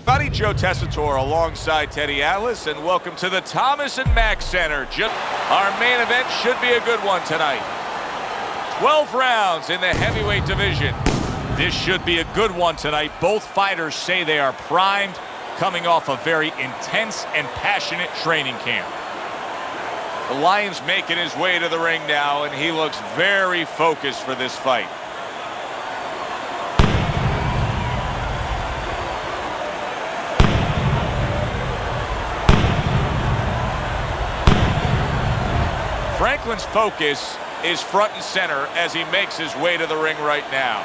Buddy Joe Tessitore alongside Teddy Atlas, and welcome to the Thomas and Mack Center. Our main event should be a good one tonight. 12 rounds in the heavyweight division. This should be a good one tonight. Both fighters say they are primed, coming off a very intense and passionate training camp. The Lion's making his way to the ring now, and he looks very focused for this fight. Franklin's focus is front and center as he makes his way to the ring right now.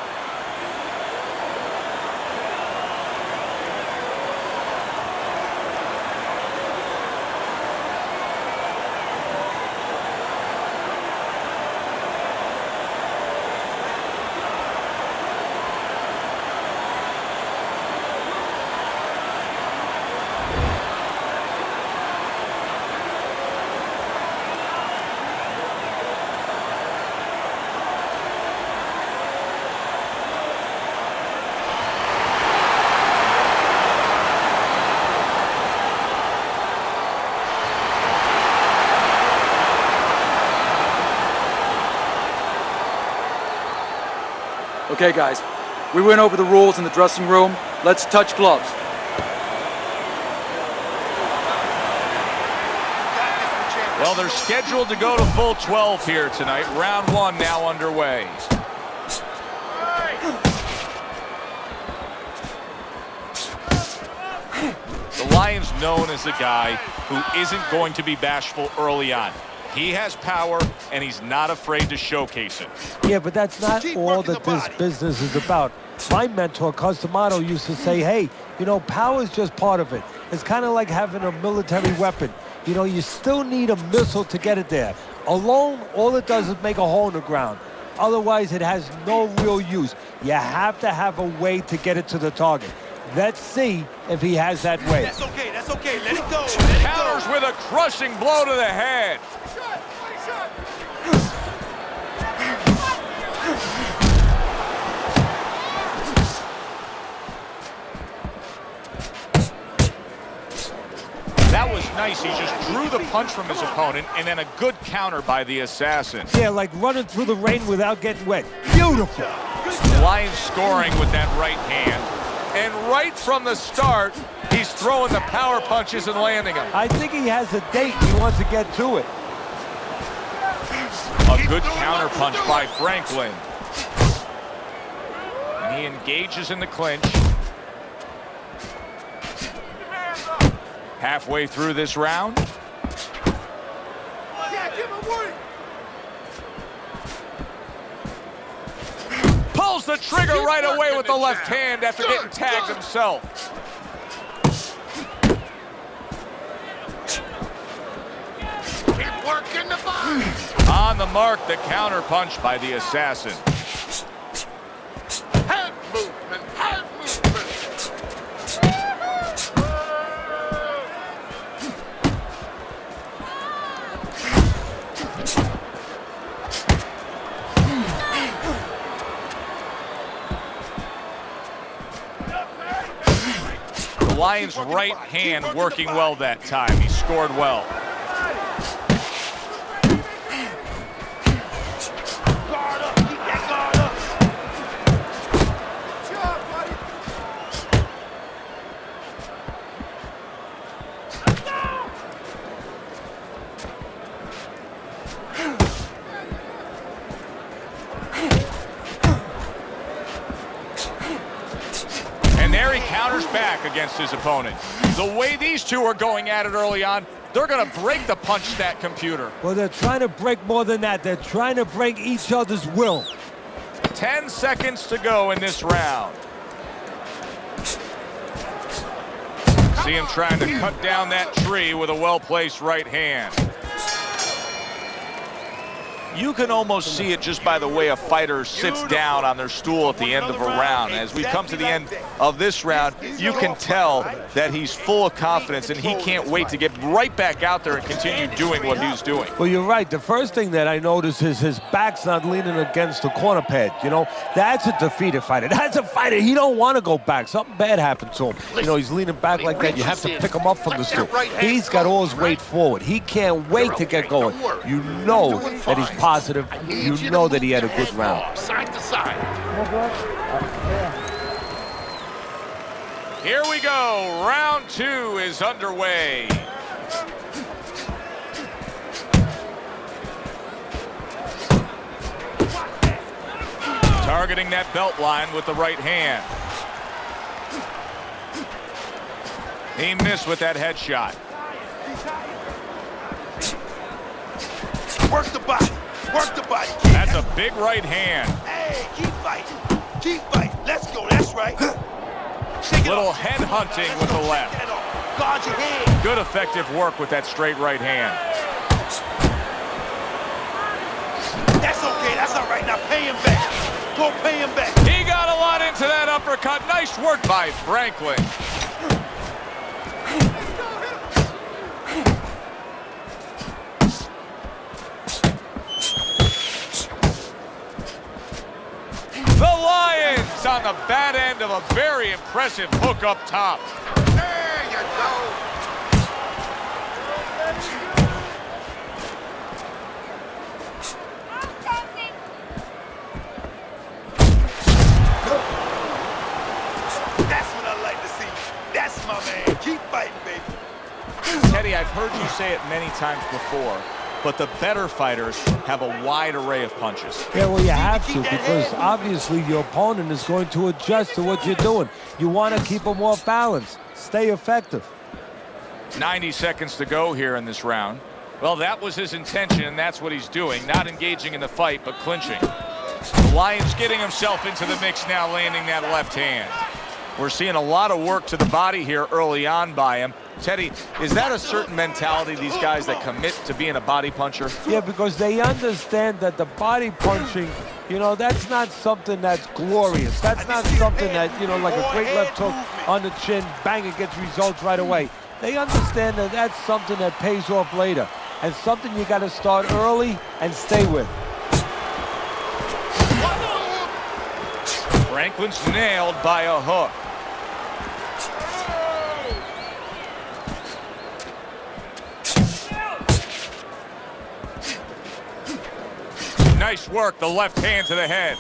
Okay, guys, we went over the rules in the dressing room. Let's touch gloves. Well, they're scheduled to go to full 12 here tonight. Round one now underway. The Lion's known as a guy who isn't going to be bashful early on. He has power, and he's not afraid to showcase it. Yeah, but that's not all that this business is about. My mentor, Customato, used to say, hey, you know, power is just part of it. It's kind of like having a military weapon. You know, you still need a missile to get it there. Alone, all it does is make a hole in the ground. Otherwise, it has no real use. You have to have a way to get it to the target. Let's see if he has that way. That's okay, let it go. Counters with a crushing blow to the head. That was nice. He just drew the punch from his opponent, and then a good counter by the assassin. Yeah, like running through the rain without getting wet. Beautiful. The Lions scoring with that right hand. And right from the start, he's throwing the power punches and landing them. I think he has a date. He wants to get to it. A good counter punch by Franklin. And he engages in the clinch. Halfway through this round. Pulls the trigger right away with the left hand after getting tagged himself. Keep working the body. On the mark, the counter punch by the assassin. Head movement, head movement. The Lions' right hand working well that time. He scored well. Guard up, keep that guard up. And there he counters back against his opponent. The way these two are going at it early on, they're going to break the punch stat computer. Well, they're trying to break more than that. They're trying to break each other's will. 10 seconds to go in this round. See him trying to cut down that tree with a well-placed right hand. You can almost see it just by the way a fighter sits down on their stool at the end of a round. As we come to the end of this round, you can tell that he's full of confidence and he can't wait to get right back out there and continue doing what he's doing. Well, you're right. The first thing that I notice is his back's not leaning against the corner pad. You know, that's a defeated fighter. That's a fighter. He don't want to go back. Something bad happened to him. You know, he's leaning back like that. You have to pick him up from the stool. He's got all his weight forward. He can't wait to get going. You know that he's positive. You know that he had a good round. Side to side. Here we go. Round 2 is underway. Targeting that belt line with the right hand. He missed with that headshot. Work the body. Work the body. That's a big right hand. Hey, keep fighting. Keep fighting. Let's go. That's right. Little head hunting with the left. Guard your head. Good effective work with that straight right hand. That's okay. That's all right. Now pay him back. Go pay him back. He got a lot into that uppercut. Nice work by Franklin. The Lions on the bad end of a very impressive hook up top. There you go. That's what I like to see. That's my man. Keep fighting, baby. Teddy, I've heard you say it many times before, but the better fighters have a wide array of punches. Yeah, well, you have to, because obviously your opponent is going to adjust to what you're doing. You want to keep them off balance. Stay effective. 90 seconds to go here in this round. Well, that was his intention, and that's what he's doing. Not engaging in the fight, but clinching. The Lions getting himself into the mix now, landing that left hand. We're seeing a lot of work to the body here early on by him. Teddy, is that a certain mentality, these guys that commit to being a body puncher? Yeah, because they understand that the body punching, you know, that's not something that's glorious. That's not something that, you know, like a great left hook on the chin, bang, it gets results right away. They understand that that's something that pays off later, and something you got to start early and stay with. Franklin's nailed by a hook. Nice work, the left hand to the head.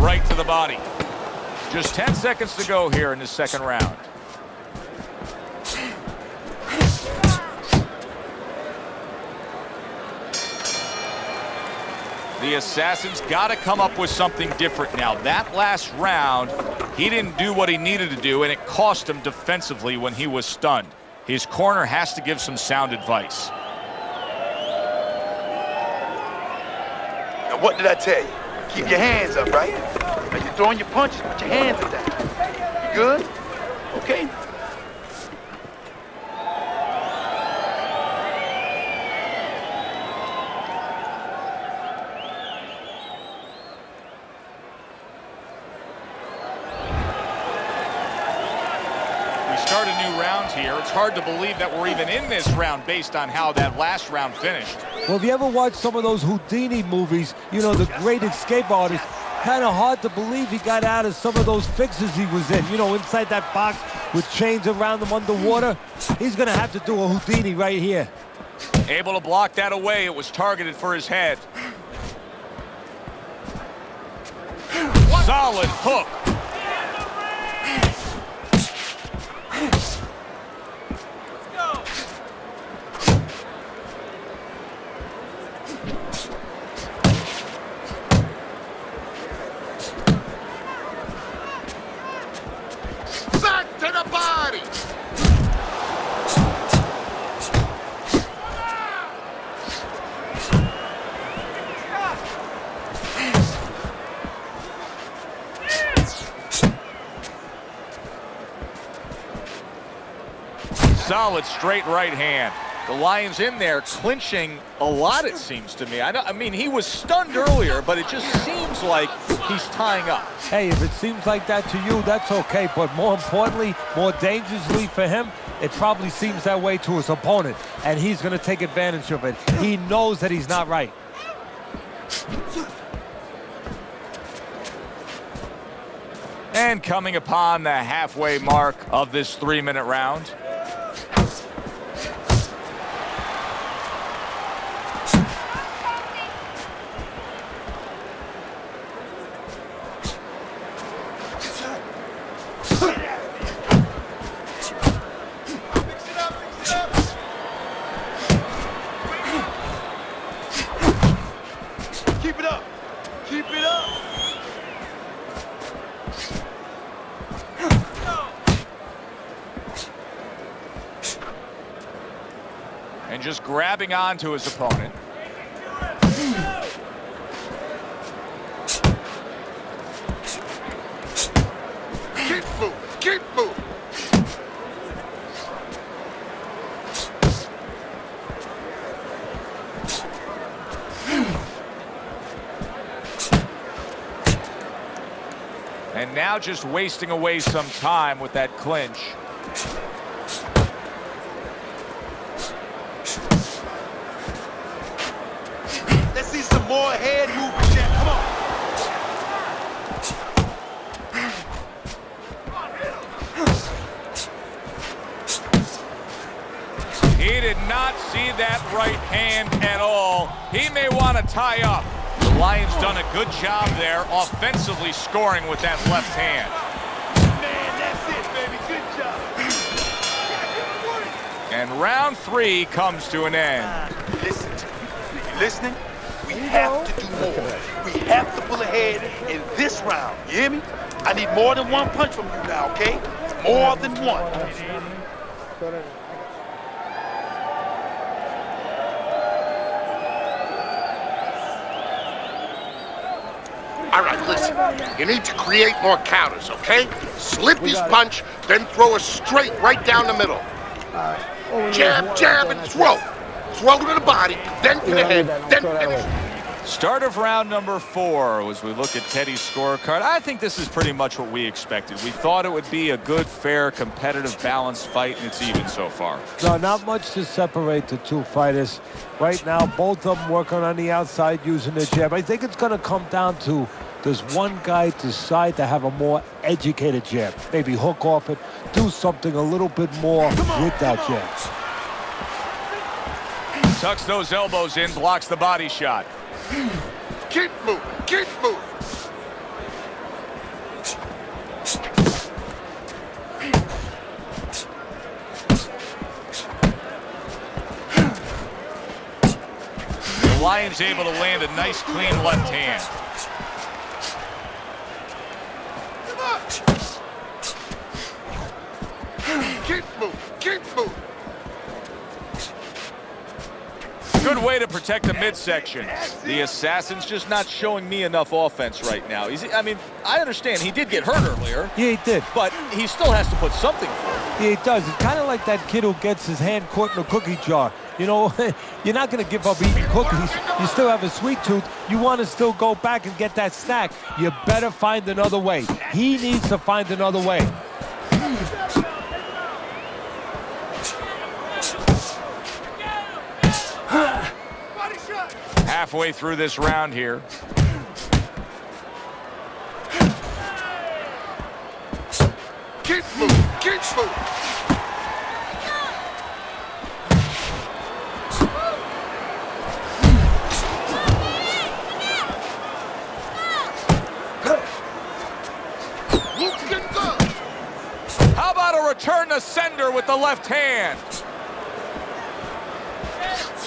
Right to the body. Just 10 seconds to go here in the second round. The Assassin's got to come up with something different now. That last round, he didn't do what he needed to do, and it cost him defensively when he was stunned. His corner has to give some sound advice. Now, what did I tell you? Keep your hands up, right? Now you're throwing your punches, but your hands are down. You good? Okay. Start a new round here. It's hard to believe that we're even in this round based on how that last round finished. Well, if you ever watch some of those Houdini movies, you know, the great escape artist, kind of hard to believe he got out of some of those fixes he was in. You know, inside that box with chains around him underwater. He's going to have to do a Houdini right here. Able to block that away. It was targeted for his head. Solid hook. solid straight right hand. The Lions in there clinching a lot, it seems to me. I mean, he was stunned earlier, but it just seems like he's tying up. Hey, if it seems like that to you, that's okay. But more importantly, more dangerously for him, it probably seems that way to his opponent. And he's going to take advantage of it. He knows that he's not right. And coming upon the halfway mark of this 3-minute round. Keep it up. Keep it up. And just grabbing onto his opponent. Keep moving. Keep moving. And now just wasting away some time with that clinch. Let's see some more head movement, Jack. Come on. He did not see that right hand at all. He may want to tie up. The Lions done a good job there, offensively scoring with that left hand. Man, that's it, baby. Good job. And round 3 comes to an end. Listen to me. You listening? We have to do more. We have to pull ahead in this round. You hear me? I need more than one punch from you now, okay? More than one. All right, listen. You need to create more counters, okay? Slip his punch, then throw a straight right down the middle. Jab, jab, and throw. Throw to the body, then to the head, then finish. Start of round number 4 as we look at Teddy's scorecard. I think this is pretty much what we expected. We thought it would be a good, fair, competitive, balanced fight, and it's even so far. No, not much to separate the two fighters. Right now, both of them working on the outside using their jab. I think it's going to come down to, does one guy decide to have a more educated jab? Maybe hook off it, do something a little bit more with that jab. Tucks those elbows in, blocks the body shot. Keep moving, keep moving. The Lions able to land a nice, clean left hand. Keep moving, keep moving. Good way to protect the midsection. The Assassin's just not showing me enough offense right now. I mean, I understand he did get hurt earlier. Yeah, he did. But he still has to put something forward. Yeah, he does. It's kind of like that kid who gets his hand caught in a cookie jar. You know, you're not going to give up eating cookies. You still have a sweet tooth. You want to still go back and get that snack. You better find another way. He needs to find another way. Halfway through this round here. Keep moving, keep moving. Looking good. How about a return to sender with the left hand?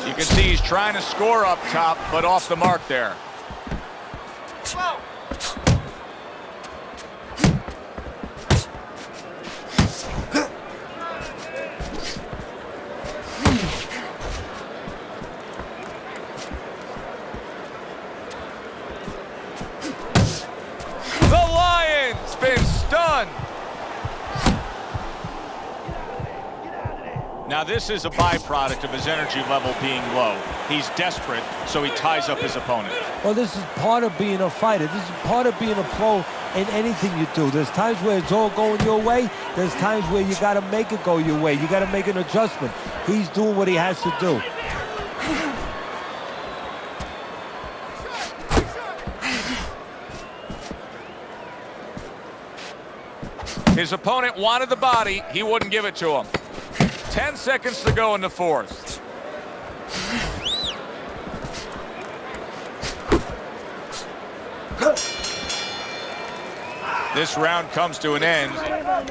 You can see he's trying to score up top, but off the mark there. The Lions been stunned. Now, this is a byproduct of his energy level being low. He's desperate, so he ties up his opponent. Well, this is part of being a fighter. This is part of being a pro in anything you do. There's times where it's all going your way. There's times where you got to make it go your way. You got to make an adjustment. He's doing what he has to do. His opponent wanted the body. He wouldn't give it to him. 10 seconds to go in the fourth. This round comes to an end.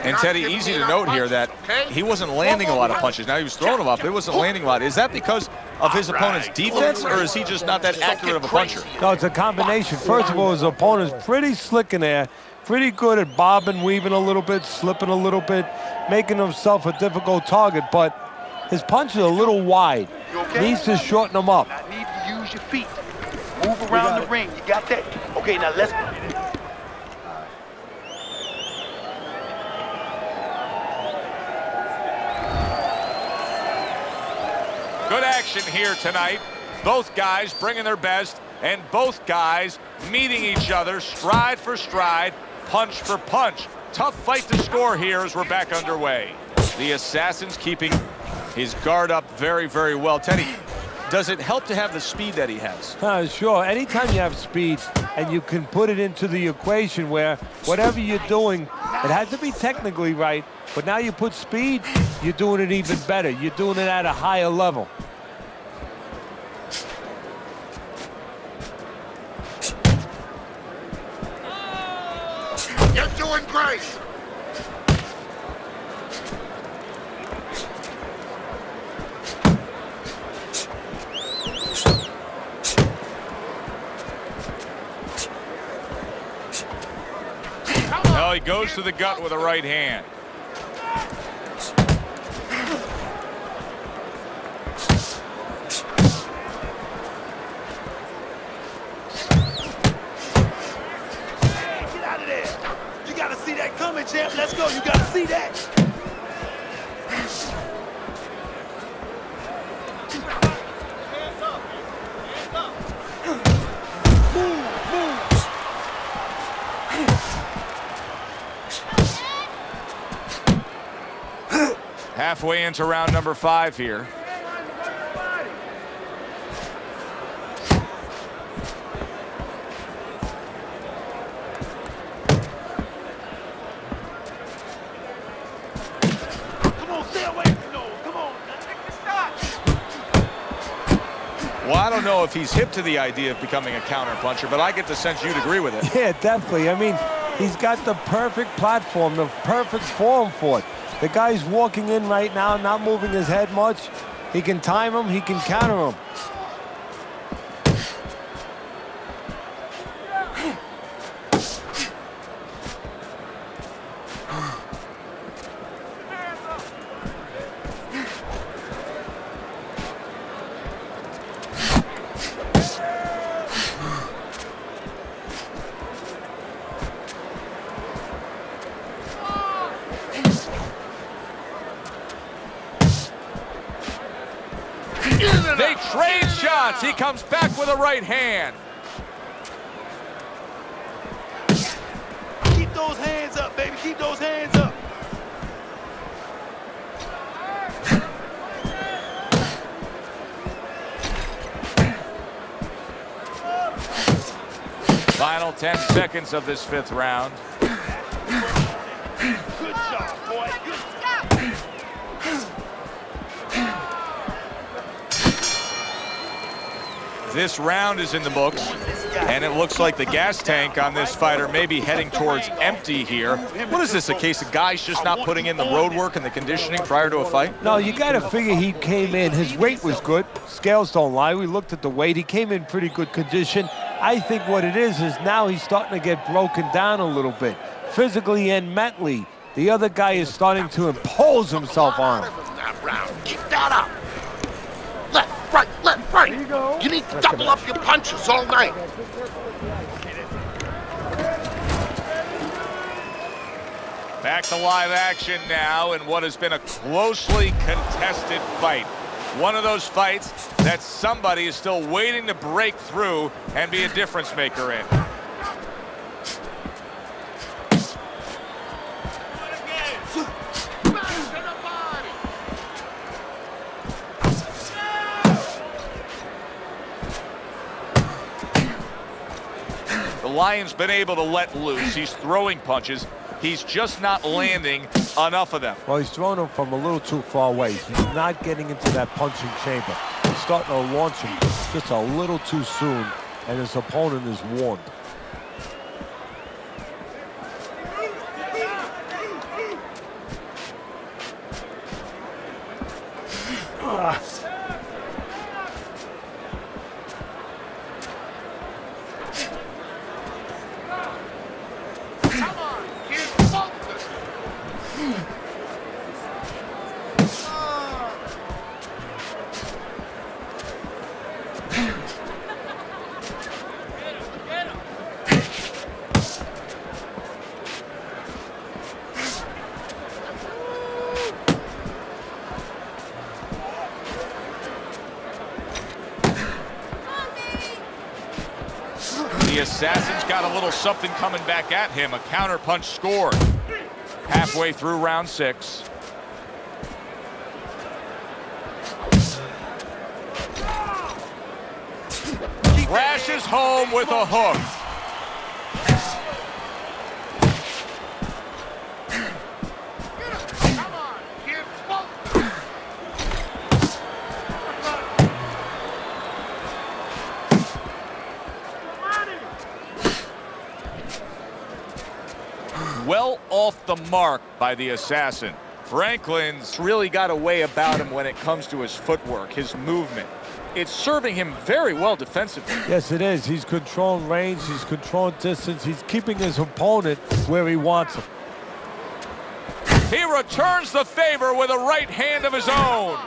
And Teddy, easy to note here that he wasn't landing a lot of punches. Now he was throwing them up. It wasn't landing a lot. Is that because of his opponent's defense, or is he just not that accurate of a puncher? No, it's a combination. First of all, his opponent's pretty slick in there. Pretty good at bobbing, weaving a little bit, slipping a little bit, making himself a difficult target, but his punch is a little wide. Needs to shorten them up. I need to use your feet. Move around the ring. You got that? Okay, now let's... Good action here tonight. Both guys bringing their best, and both guys meeting each other stride for stride, punch for punch. Tough fight to score here as we're back underway. The Assassin's keeping his guard up very, very well. Teddy, does it help to have the speed that he has? Sure. Anytime you have speed and you can put it into the equation where whatever you're doing, it has to be technically right, but now you put speed, you're doing it even better. You're doing it at a higher level. You're doing great. Well, he goes to the gut with a right hand. Coming, champ. Let's go. You got to see that. Halfway into round number 5 here. Well, I don't know if he's hip to the idea of becoming a counter-puncher, but I get the sense you'd agree with it. Yeah, definitely. I mean, he's got the perfect platform, the perfect form for it. The guy's walking in right now, not moving his head much. He can time him, he can counter him. They trade shots. He comes back with a right hand. Keep those hands up, baby. Keep those hands up. Final 10 seconds of this 5th round. Good job, boy. Good. This round is in the books, and it looks like the gas tank on this fighter may be heading towards empty here. What is this, a case of guys just not putting in the road work and the conditioning prior to a fight? No, you got to figure he came in. His weight was good. Scales don't lie. We looked at the weight. He came in pretty good condition. I think what it is now he's starting to get broken down a little bit, physically and mentally. The other guy is starting to impose himself on him. Keep that up. Left, right, left, right. You need to double up your punches all night. Back to live action now in what has been a closely contested fight. One of those fights that somebody is still waiting to break through and be a difference maker in. The Lion's been able to let loose. He's throwing punches. He's just not landing enough of them. Well, he's throwing them from a little too far away. He's not getting into that punching chamber. He's starting to launch him just a little too soon, and his opponent is warned. The Assassin's got a little something coming back at him. A counter punch scored. Halfway through round 6. Crashes home with a hook. Well off the mark by the Assassin. Franklin's really got a way about him when it comes to his footwork, his movement. It's serving him very well defensively. Yes, it is. He's controlling range. He's controlling distance. He's keeping his opponent where he wants him. He returns the favor with a right hand of his own.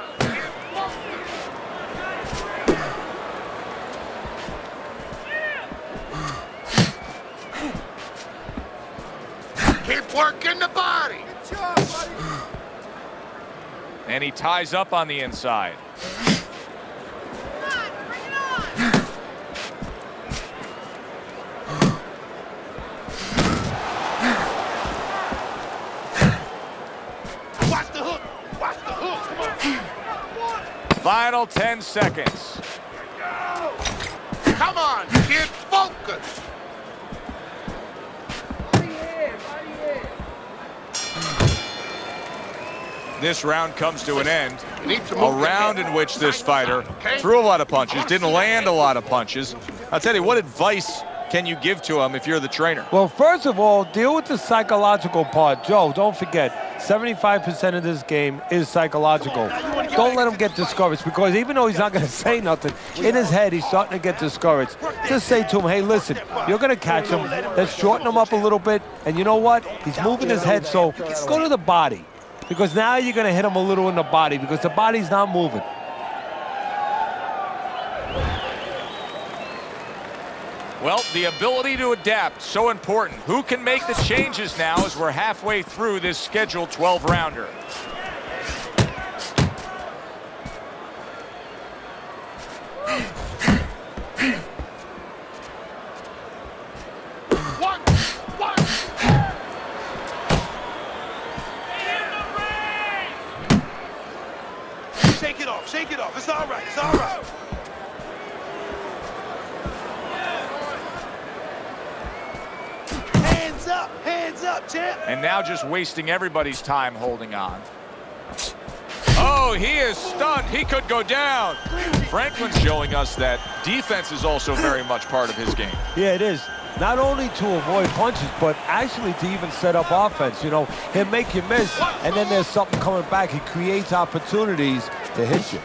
Keep working the body. And he ties up on the inside. Watch the hook. Watch the hook. Come on. Final 10 seconds. Come on, kid, focus. This round comes to an end. You need to A move round in which this fighter threw a lot of punches, didn't land a lot of punches. I'll tell you, what advice can you give to him if you're the trainer? Well, first of all, deal with the psychological part. Joe, don't forget, 75% of this game is psychological. Don't let him get discouraged, because even though he's not going to say nothing, in his head, he's starting to get discouraged. Just say to him, hey, listen, you're going to catch him. Let's shorten him up a little bit. And you know what? He's moving his head, so go to the body. Because now you're going to hit him a little in the body, because the body's not moving. Well, the ability to adapt, so important. Who can make the changes now as we're halfway through this scheduled 12-rounder? Shake it off. Shake it off. It's all right. It's all right. Hands up, champ. And now just wasting everybody's time holding on. Oh, he is stunned. He could go down. Franklin's showing us that defense is also very much part of his game. Yeah, it is. Not only to avoid punches, but actually to even set up offense. You know, he'll make you miss, and then there's something coming back. He creates opportunities to hit you.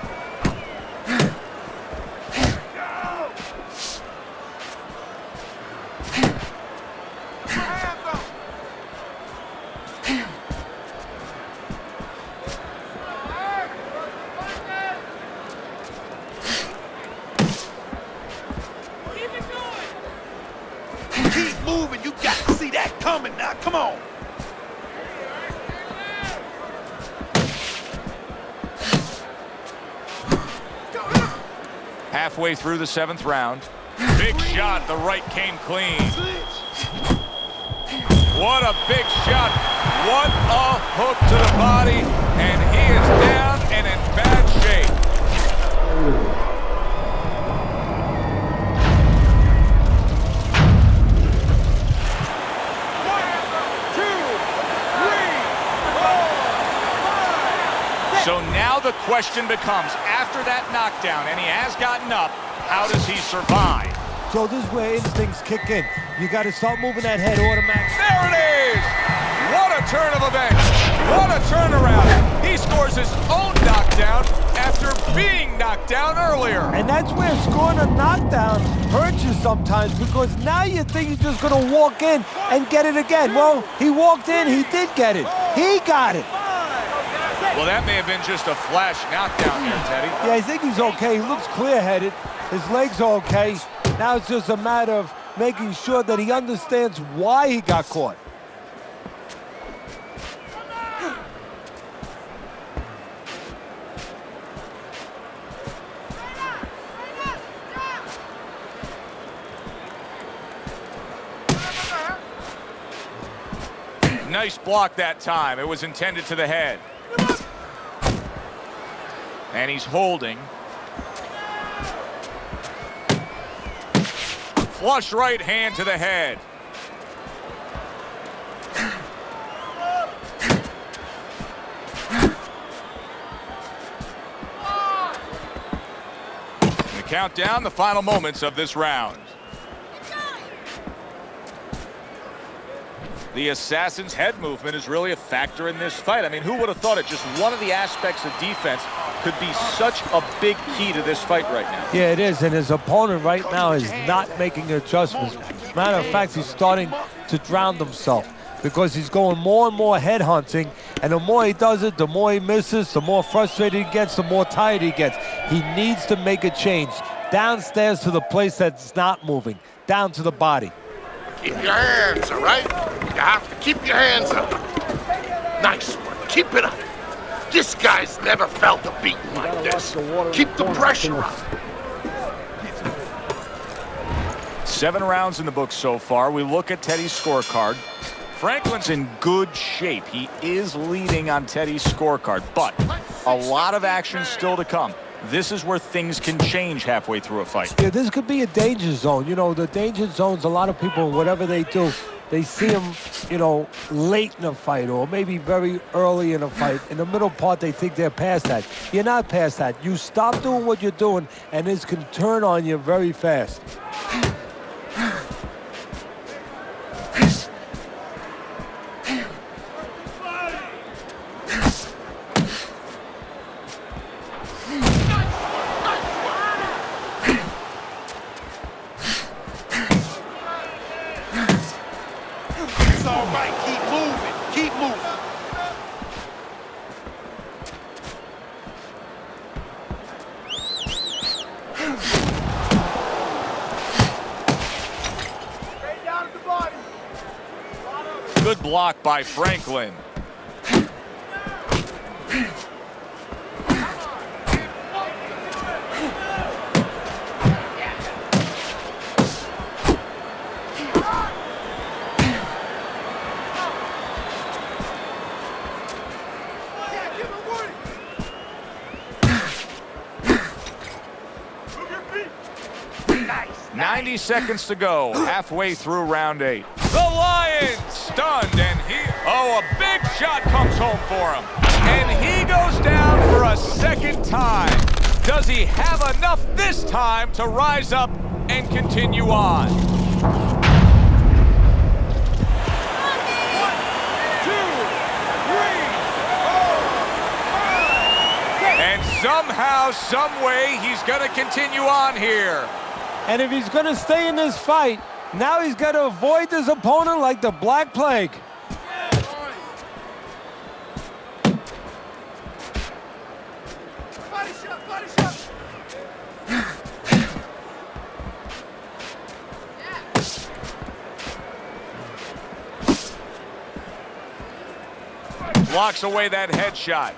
Keep moving. You got to see that coming now. Come on. Halfway through the 7th round. Big shot. The right came clean. What a big shot. What a hook to the body. And he is down and in bad shape. So now the question becomes, after that knockdown, and he has gotten up, how does he survive? So this is where instincts kick in. You got to start moving that head automatically. There it is! What a turn of events! What a turnaround! He scores his own knockdown after being knocked down earlier. And that's where scoring a knockdown hurts you sometimes, because now you think you're just going to walk in and get it again. Well, he walked in, he did get it. He got it. Well, that may have been just a flash knockdown there, Teddy. Yeah, I think he's okay. He looks clear-headed. His legs are okay. Now it's just a matter of making sure that he understands why he got caught. Nice block that time. It was intended to the head. And he's holding. Flush right hand to the head. We count down the final moments of this round. The assassin's head movement is really a factor in this fight. I mean, who would have thought it? Just one of the aspects of defense could be such a big key to this fight right now. Yeah, it is, and his opponent right now is not making adjustments. Matter of fact, he's starting to drown himself because he's going more and more head hunting, and the more he does it, the more he misses, the more frustrated he gets, the more tired he gets. He needs to make a change. Downstairs to the place that's not moving, down to the body. Keep your hands, all right? You have to keep your hands up. Nice one. Keep it up. This guy's never felt a beating like this. Keep the pressure up. 7 rounds in the book so far. We look at Teddy's scorecard. Franklin's in good shape. He is leading on Teddy's scorecard, but a lot of action still to come. This is where things can change halfway through a fight. Yeah, this could be a danger zone. You know, the danger zones, a lot of people, whatever they do, they see them, you know, late in a fight or maybe very early in a fight. In the middle part, they think they're past that. You're not past that. You stop doing what you're doing, and this can turn on you very fast. Good block by Franklin. Nice. 90 seconds to go, halfway through round 8. The Lions stunned, and a big shot comes home for him. And he goes down for a second time. Does he have enough this time to rise up and continue on? 1, 2, 3, 4, 5. And somehow, some way, he's going to continue on here. And if he's going to stay in this fight, now he's got to avoid this opponent like the Black Plague. Body shot, body shot. Blocks away that headshot.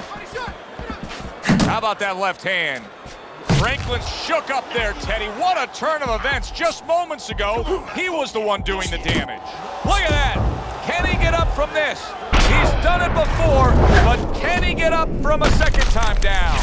Body shot. How about that left hand? Franklin shook up there, Teddy. What a turn of events. Just moments ago, he was the one doing the damage. Look at that. Can he get up from this? He's done it before, but can he get up from a second time down?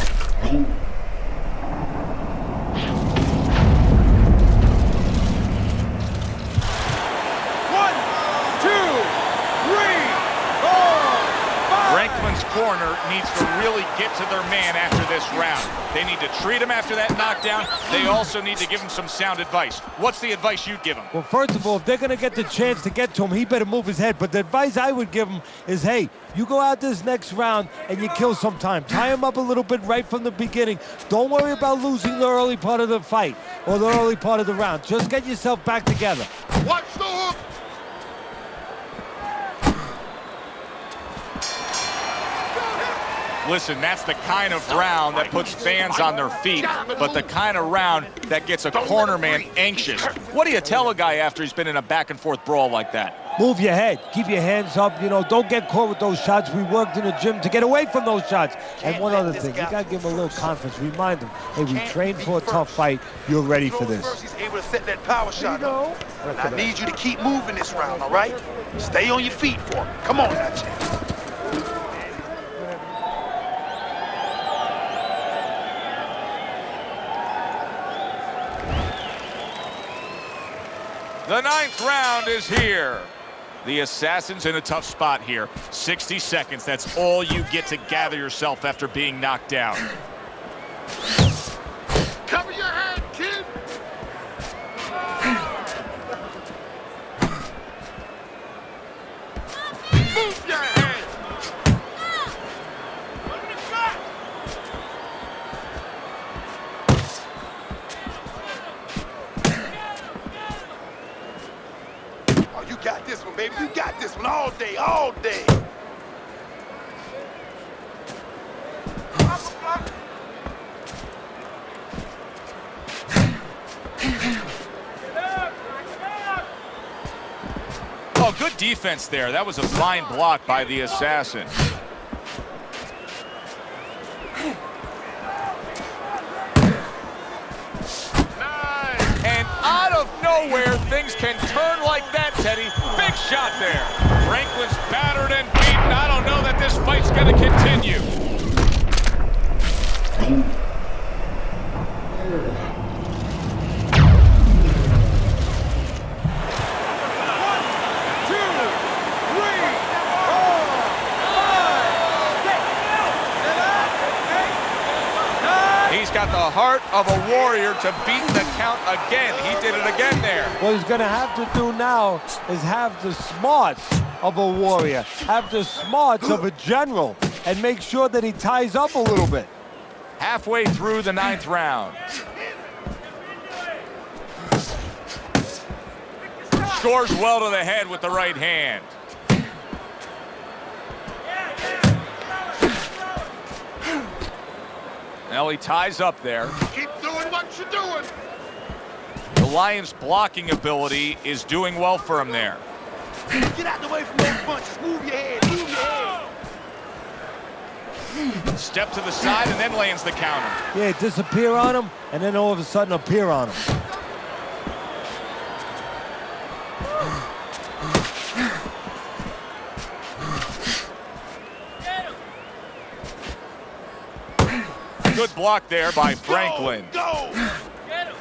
Franklin's corner needs to really get to their man after this round. They need to treat him after that knockdown. They also need to give him some sound advice. What's the advice you'd give him? Well, first of all, if they're going to get the chance to get to him, he better move his head. But the advice I would give him is, hey, you go out this next round and you kill some time. Tie him up a little bit right from the beginning. Don't worry about losing the early part of the fight or the early part of the round. Just get yourself back together. Watch the hook! Listen, that's the kind of round that puts fans on their feet, but the kind of round that gets a corner man anxious. What do you tell a guy after he's been in a back-and-forth brawl like that? Move your head. Keep your hands up. You know, don't get caught with those shots. We worked in the gym to get away from those shots. And one other thing, you got to give him a little confidence. Remind him, hey, we trained for a tough fight. You're ready for this. He's able to set that power shot up. And I need you to keep moving this round, all right? Stay on your feet for me. Come on now, champ. The 9th round is here. The Assassin's in a tough spot here. 60 seconds, that's all you get to gather yourself after being knocked down. Cover your head, kid! Move your head! You got this one, baby. You got this one all day, all day. Oh, good defense there. That was a fine block by the Assassin. And out of nowhere, things can turn like that, Teddy. Big shot there. Franklin's battered and beaten. I don't know that this fight's going to continue. He's got the heart of a warrior to beat the count again. He did it again there. What he's going to have to do now is have the smarts of a warrior, have the smarts of a general, and make sure that he ties up a little bit. Halfway through the 9th round. Scores well to the head with the right hand. Now he ties up there. Keep doing what you're doing. The Lions' blocking ability is doing well for him there. Get out the way from those punches. Move your head. Move your head. Step to the side and then lands the counter. Yeah, disappear on him, and then all of a sudden appear on him. Good block there by Franklin. Go! Get him!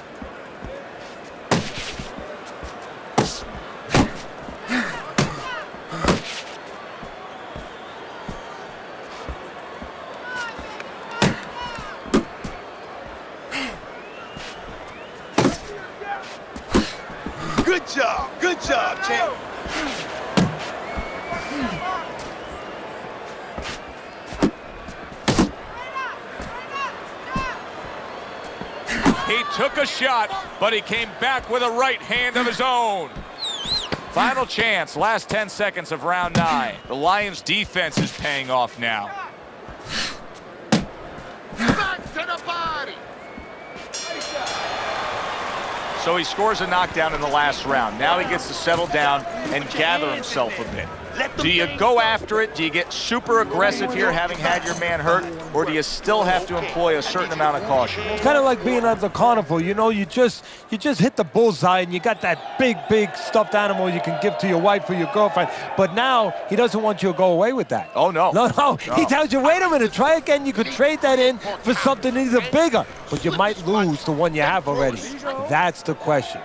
Good job, champ. He took a shot, but he came back with a right hand of his own. Final chance, last 10 seconds of round 9. The Lions' defense is paying off now. Back to the body. So he scores a knockdown in the last round. Now he gets to settle down and gather himself a bit. Let them Do you things go after it? Do you get super aggressive here, having had your man hurt? Or do you still have to employ a certain amount of caution? It's kind of like being at the carnival. You know, you just hit the bullseye and you got that big stuffed animal you can give to your wife or your girlfriend. But now he doesn't want you to go away with that. Oh, no. No. He tells you, wait a minute, try again. You could trade that in for something either bigger, but you might lose the one you have already. That's the question.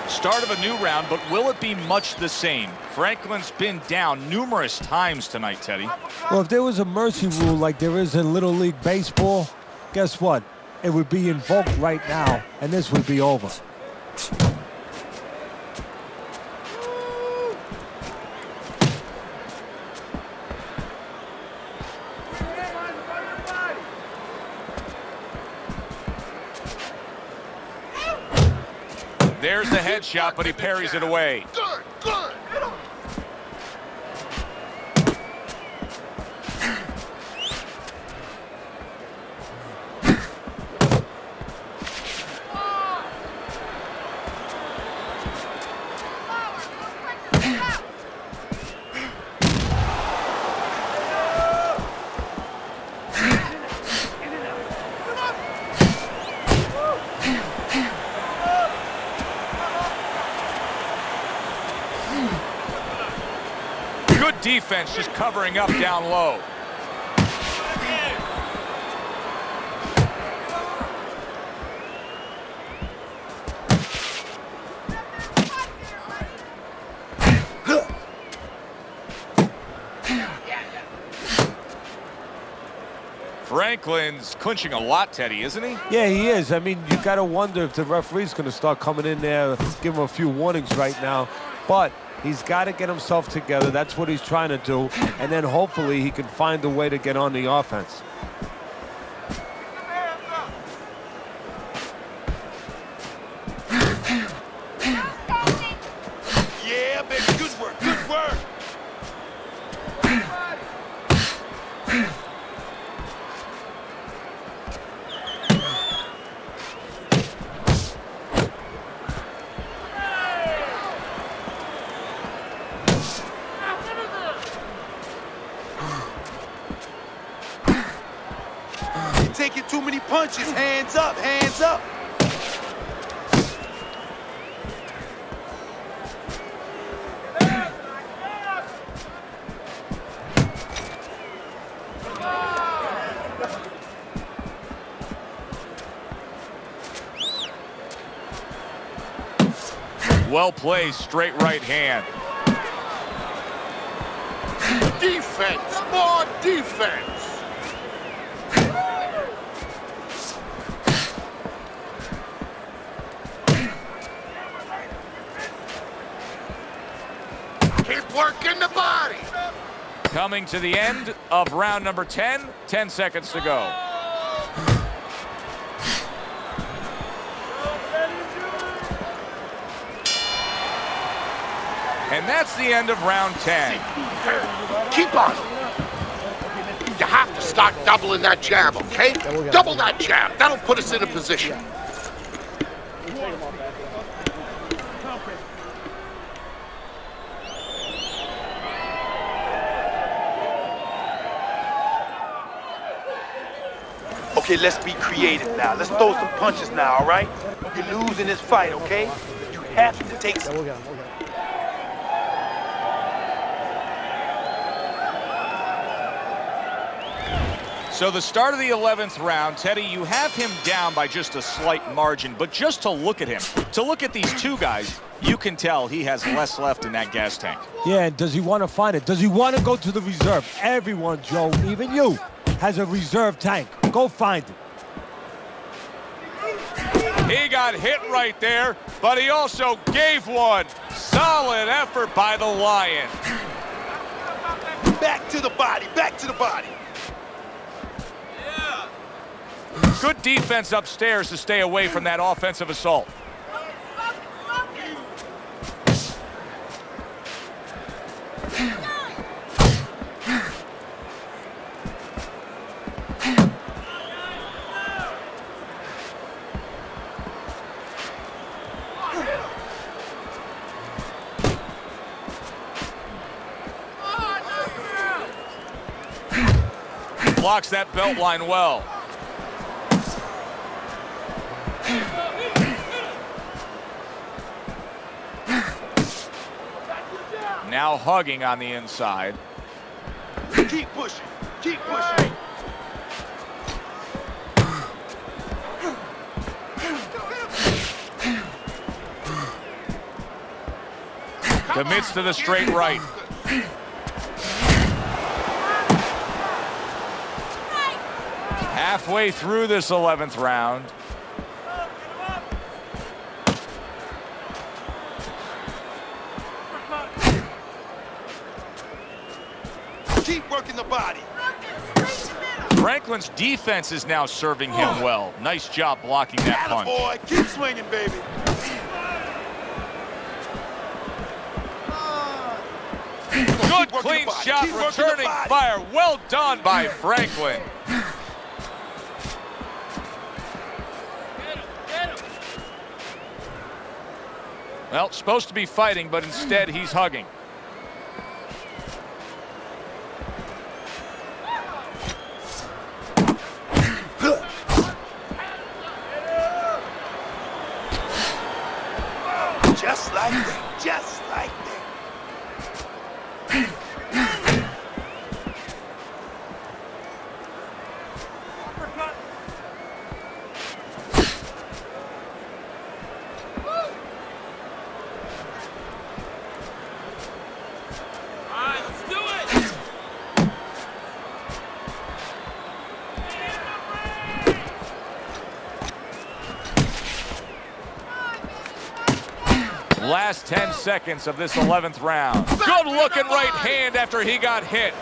Start of a new round, but will it be much the same? Franklin's been down numerous times tonight, Teddy. Well, if there was a mercy rule like there is in Little League Baseball, guess what? It would be invoked right now, and this would be over. There's the headshot, but he parries it away. Good. Good defense, just covering up down low. Franklin's clinching a lot, Teddy, isn't he? Yeah, he is. I mean, you got to wonder if the referee's going to start coming in there, give him a few warnings right now. But he's got to get himself together. That's what he's trying to do. And then hopefully he can find a way to get on the offense. Yeah, baby, good work, good work. You're taking too many punches. Hands up, hands up. Well played, straight right hand. Defense, more defense. Keep working the body. Coming to the end of round number 10, 10 seconds to go. And that's the end of round 10. Keep on. You have to start doubling that jab, okay? Double that jab. That'll put us in a position. Okay, let's be creative now. Let's throw some punches now, all right? You're losing this fight, okay? You have to take some. So the start of the 11th round, Teddy, you have him down by just a slight margin, but just to look at him, to look at these two guys, you can tell he has less left in that gas tank. Yeah, and does he want to find it? Does he want to go to the reserve? Everyone, Joe, even you, has a reserve tank. Go find it. He got hit right there, but he also gave one. Solid effort by the Lion. Back to the body, back to the body. Good defense upstairs to stay away from that offensive assault. blocks that belt line well. Now hugging on the inside. Keep pushing. Keep pushing. Commits to the straight right. Halfway through this 11th round. Keep working the body. Franklin's defense is now serving him well. Nice job blocking that punch. Boy, keep swinging, baby. Good clean shot, returning fire. Well done by Franklin. Well, supposed to be fighting, but instead he's hugging. Just like that. Just like that. Last 10 seconds of this 11th round. Good looking right hand after he got hit.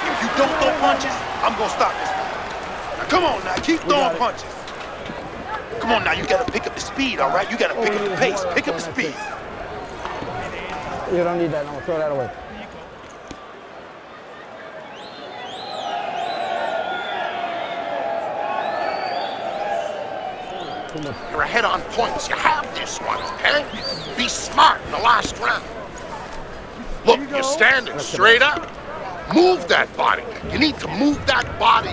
If you don't throw punches, I'm going to stop this fight. Now, come on now, keep throwing punches. Come on now, you got to pick up the speed, all right? You got to pick up the pace, pick up the speed. You don't need that, no, throw that away. You're ahead on points. You have this one, okay? Be smart in the last round. Look, you're standing straight up. Move that body. You need to move that body.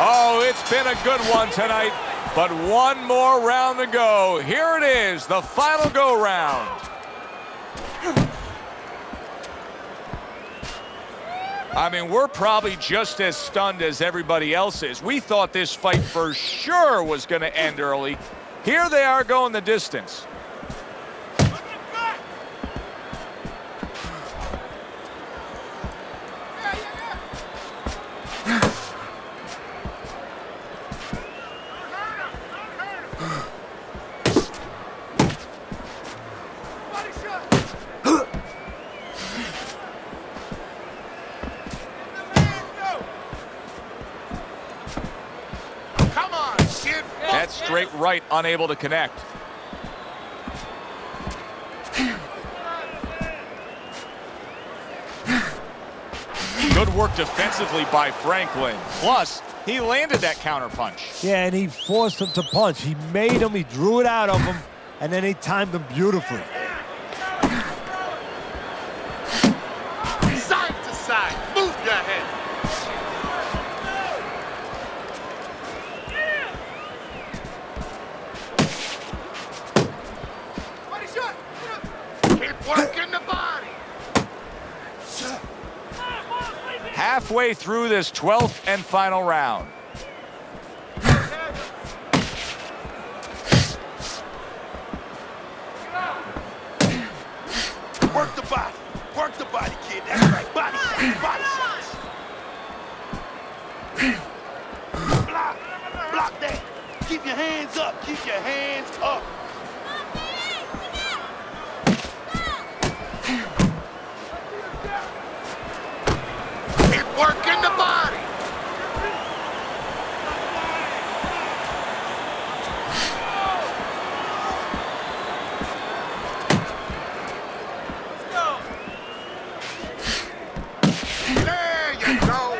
Oh, it's been a good one tonight, but one more round to go. Here it is, the final go round. I mean, we're probably just as stunned as everybody else is. We thought this fight for sure was going to end early. Here they are going the distance. That straight right, unable to connect. Good work defensively by Franklin. Plus, he landed that counterpunch. Yeah, and he forced him to punch. He made him, he drew it out of him, and then he timed him beautifully. Side to side. Move your head. Keep working the body. Halfway through this 12th and final round. Work the body. Work the body, kid. That's right. Body shots. Body shots. Block. Block that. Keep your hands up. Keep your hands up. Keep working the body. There you go.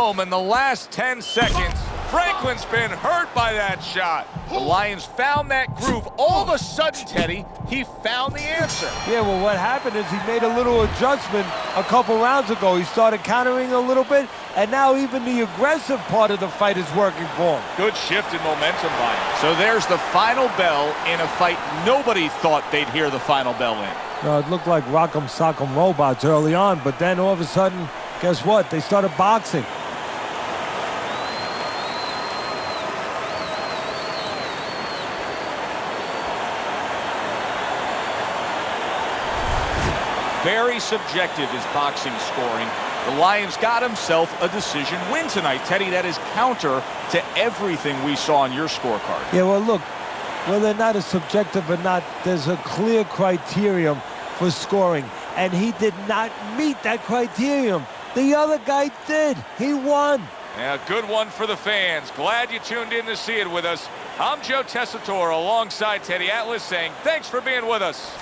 home in the last 10 seconds. Franklin's been hurt by that shot. The Lions found that groove. All of a sudden, Teddy, he found the answer. Yeah, well, what happened is he made a little adjustment a couple rounds ago. He started countering a little bit, and now even the aggressive part of the fight is working for him. Good shift in momentum by him. So there's the final bell in a fight nobody thought they'd hear the final bell in. No, it looked like Rock'em Sock'em Robots early on, but then all of a sudden, guess what? They started boxing. Very subjective is boxing scoring. The Lions got himself a decision win tonight. Teddy, that is counter to everything we saw on your scorecard. Yeah, well, look, whether or not it's subjective or not, there's a clear criterion for scoring, and he did not meet that criterion. The other guy did. He won. Yeah, good one for the fans. Glad you tuned in to see it with us. I'm Joe Tessitore alongside Teddy Atlas saying thanks for being with us.